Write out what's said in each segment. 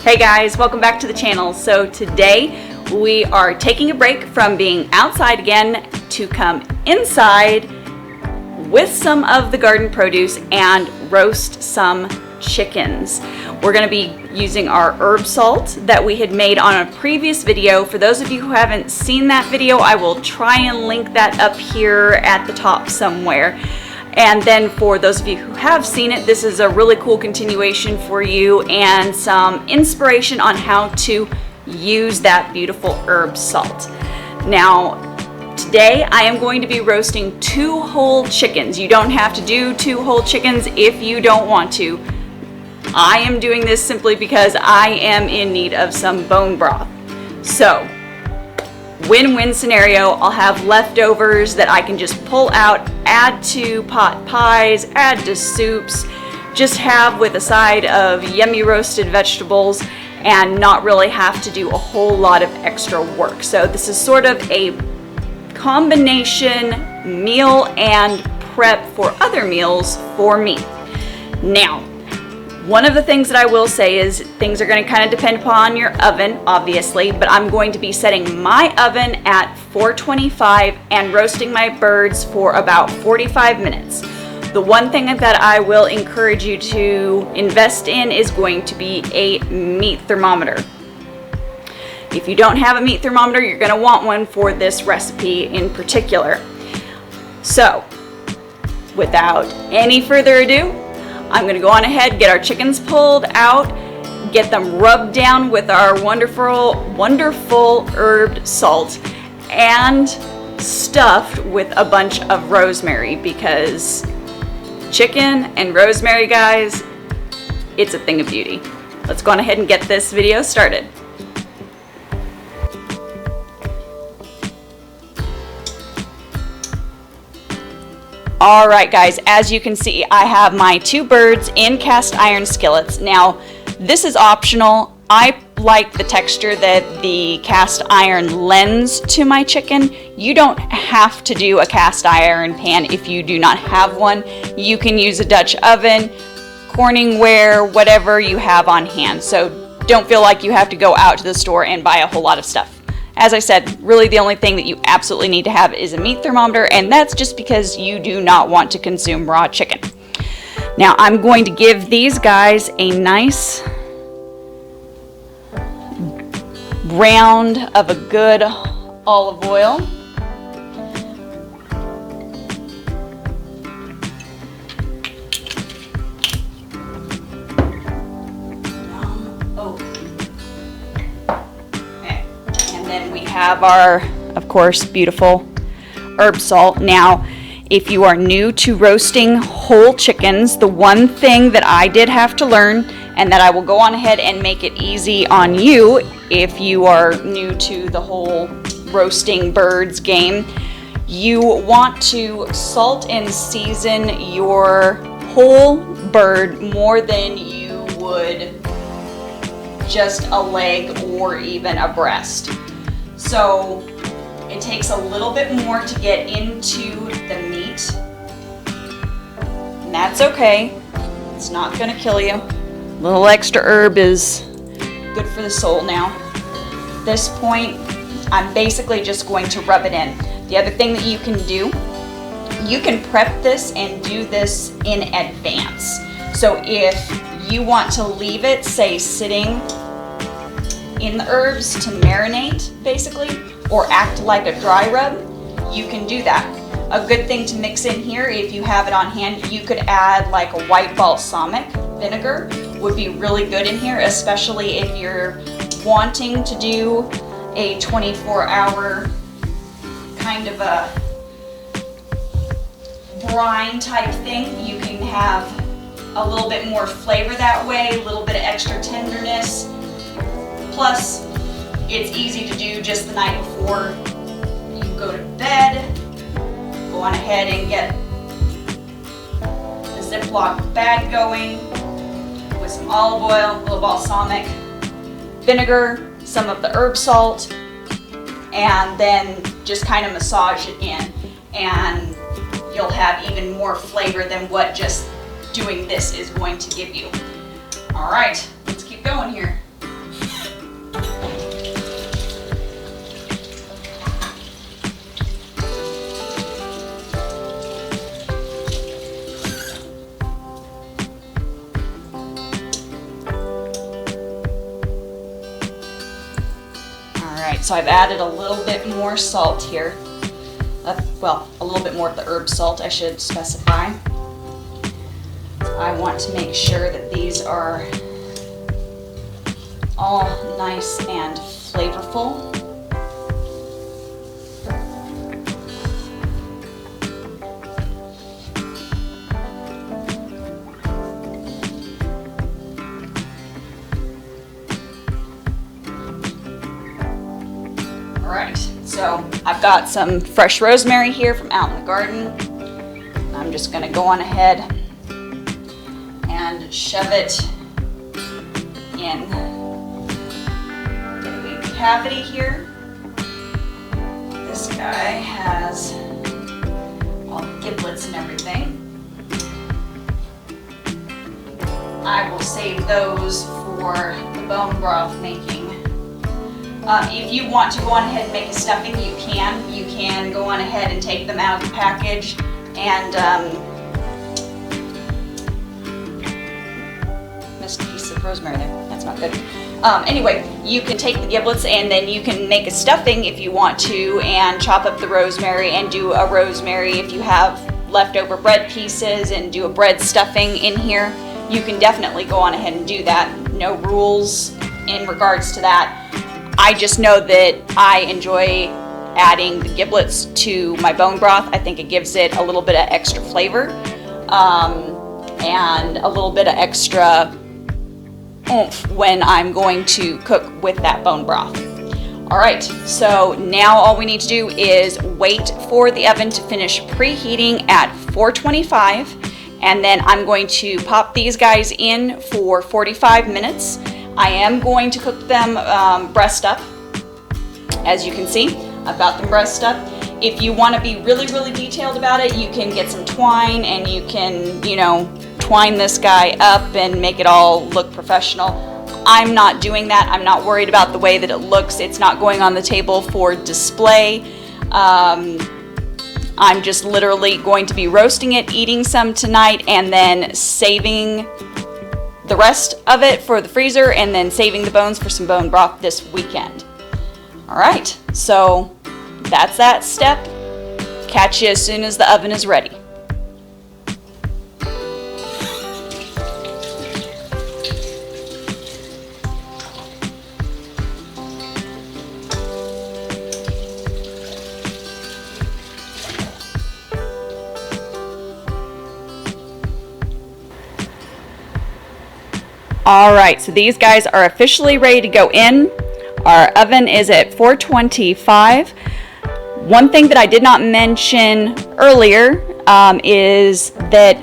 Hey guys, welcome back to the channel. So today we are taking a break from being outside again to come inside with some of the garden produce and roast some chickens. We're going to be using our herb salt that we had made on a previous video. For those of you who haven't seen that video, I will try and link that up here at the top somewhere. And then for those of you who have seen it, this is a really cool continuation for you and some inspiration on how to use that beautiful herb salt. Now, today I am going to be roasting 2 whole chickens. You don't have to do 2 whole chickens if you don't want to. I am doing this simply because I am in need of some bone broth. So, win-win scenario, I'll have leftovers that I can just pull out, add to pot pies, add to soups, just have with a side of yummy roasted vegetables and not really have to do a whole lot of extra work. So this is sort of a combination meal and prep for other meals for me. Now, one of the things that I will say is things are going to kind of depend upon your oven, obviously, but I'm going to be setting my oven at 425 and roasting my birds for about 45 minutes. The one thing that I will encourage you to invest in is going to be a meat thermometer. If you don't have a meat thermometer, you're going to want one for this recipe in particular. So, without any further ado, I'm going to go on ahead, get our chickens pulled out, get them rubbed down with our wonderful herbed salt, and stuffed with a bunch of rosemary, because chicken and rosemary, guys, it's a thing of beauty. Let's go on ahead and get this video started. Alright guys, as you can see, I have my 2 birds in cast iron skillets. Now, this is optional. I like the texture that the cast iron lends to my chicken. You don't have to do a cast iron pan if you do not have one. You can use a Dutch oven, Corningware, whatever you have on hand. So don't feel like you have to go out to the store and buy a whole lot of stuff. As I said, really the only thing that you absolutely need to have is a meat thermometer, and that's just because you do not want to consume raw chicken. Now I'm going to give these guys a nice round of a good olive oil. Then we have our, of course, beautiful herb salt. Now, if you are new to roasting whole chickens, the one thing that I did have to learn, and that I will go on ahead and make it easy on you if you are new to the whole roasting birds game, you want to salt and season your whole bird more than you would just a leg or even a breast. So it takes a little bit more to get into the meat, and that's okay. It's not going to kill you. A little extra herb is good for the soul. Now, at this point, I'm basically just going to rub it in. The other thing that you can do, you can prep this and do this in advance. So if you want to leave it, say, sitting in the herbs to marinate, basically, or act like a dry rub, you can do that. A good thing to mix in here, if you have it on hand, you could add like a white balsamic vinegar, would be really good in here, especially if you're wanting to do a 24-hour kind of a brine type thing. You can have a little bit more flavor that way, a little bit of extra tenderness. Plus, it's easy to do just the night before you go to bed. Go on ahead and get a Ziploc bag going with some olive oil, a little balsamic vinegar, some of the herb salt, and then just kind of massage it in, and you'll have even more flavor than what just doing this is going to give you. All right, let's keep going here. right, so I've added a little bit more salt here. Well, a little bit more of the herb salt, I should specify. I want to make sure that these are all nice and flavorful. All right, so I've got some fresh rosemary here from out in the garden. I'm just gonna go on ahead and shove it in the cavity here. This guy has all the giblets and everything. I will save those for the bone broth making. If you want to go on ahead and make a stuffing, you can. You can go on ahead and take them out of the package and missed a piece of rosemary there. That's not good. Anyway, you can take the giblets and then you can make a stuffing if you want to, and chop up the rosemary and do a rosemary. If you have leftover bread pieces and do a bread stuffing in here, you can definitely go on ahead and do that. No rules in regards to that. I just know that I enjoy adding the giblets to my bone broth. I think it gives it a little bit of extra flavor and a little bit of extra oomph when I'm going to cook with that bone broth. All right, so now all we need to do is wait for the oven to finish preheating at 425, and then I'm going to pop these guys in for 45 minutes. I am going to cook them breast up. As you can see, I've got them breast up. If you want to be really, really detailed about it, you can get some twine and you can, twine this guy up and make it all look professional. I'm not doing that. I'm not worried about the way that it looks. It's not going on the table for display. I'm just literally going to be roasting it, eating some tonight, and then saving the rest of it for the freezer, and then saving the bones for some bone broth this weekend. All right, so that's that step. Catch you as soon as the oven is ready. All right, so these guys are officially ready to go in. Our oven is at 425. One thing that I did not mention earlier is that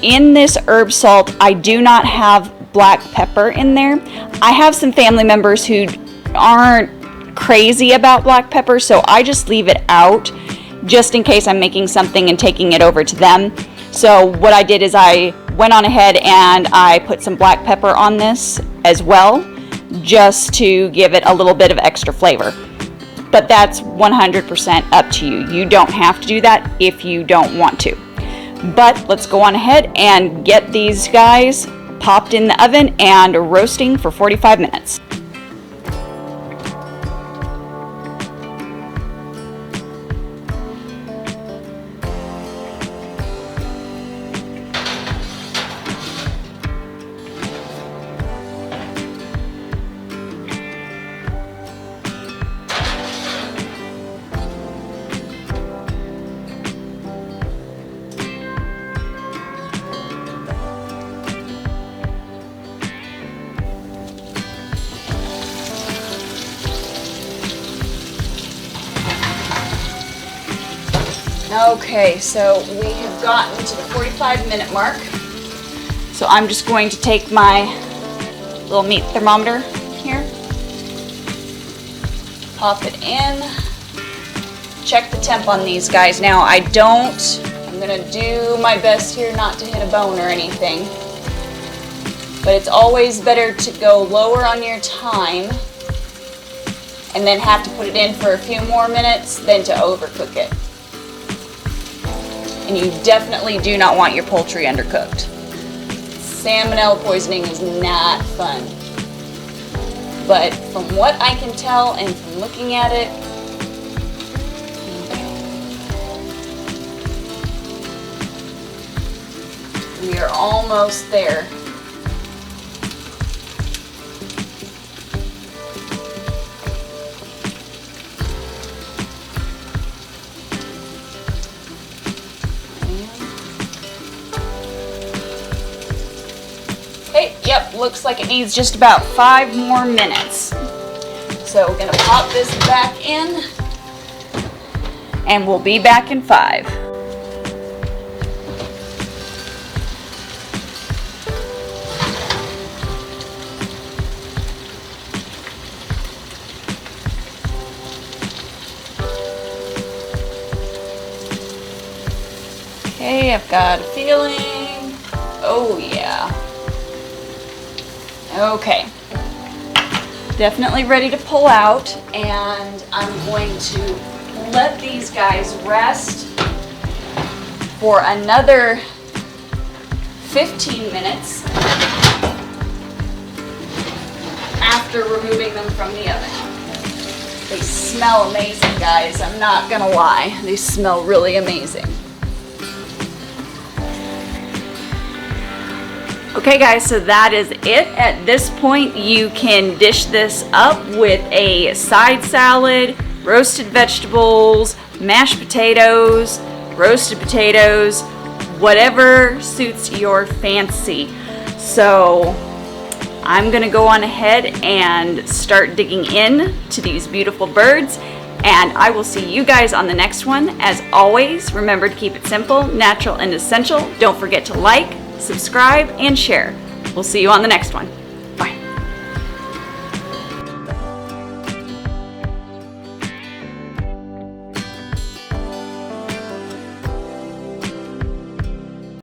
in this herb salt, I do not have black pepper in there. I have some family members who aren't crazy about black pepper, so I just leave it out just in case I'm making something and taking it over to them. So what I did is I went on ahead and I put some black pepper on this as well, just to give it a little bit of extra flavor. But that's 100% up to you. You don't have to do that if you don't want to. But let's go on ahead and get these guys popped in the oven and roasting for 45 minutes. Okay, so we have gotten to the 45-minute mark. So I'm just going to take my little meat thermometer here, pop it in, check the temp on these guys. Now I'm gonna do my best here not to hit a bone or anything, but it's always better to go lower on your time and then have to put it in for a few more minutes than to overcook it. And you definitely do not want your poultry undercooked. Salmonella poisoning is not fun. but from what I can tell and from looking at it, we are almost there. Okay, yep, looks like it needs just about 5 more minutes. So we're gonna pop this back in and we'll be back in 5. Okay, I've got a feeling. Oh yeah. Okay. Definitely ready to pull out, and I'm going to let these guys rest for another 15 minutes after removing them from the oven. They smell amazing, guys. I'm not gonna lie. They smell really amazing. Okay guys, so that is it. At this point, you can dish this up with a side salad, roasted vegetables, mashed potatoes, roasted potatoes, whatever suits your fancy. So I'm gonna go on ahead and start digging in to these beautiful birds, and I will see you guys on the next one. As always, remember to keep it simple, natural, and essential. Don't forget to like, subscribe, and share. We'll see you on the next one.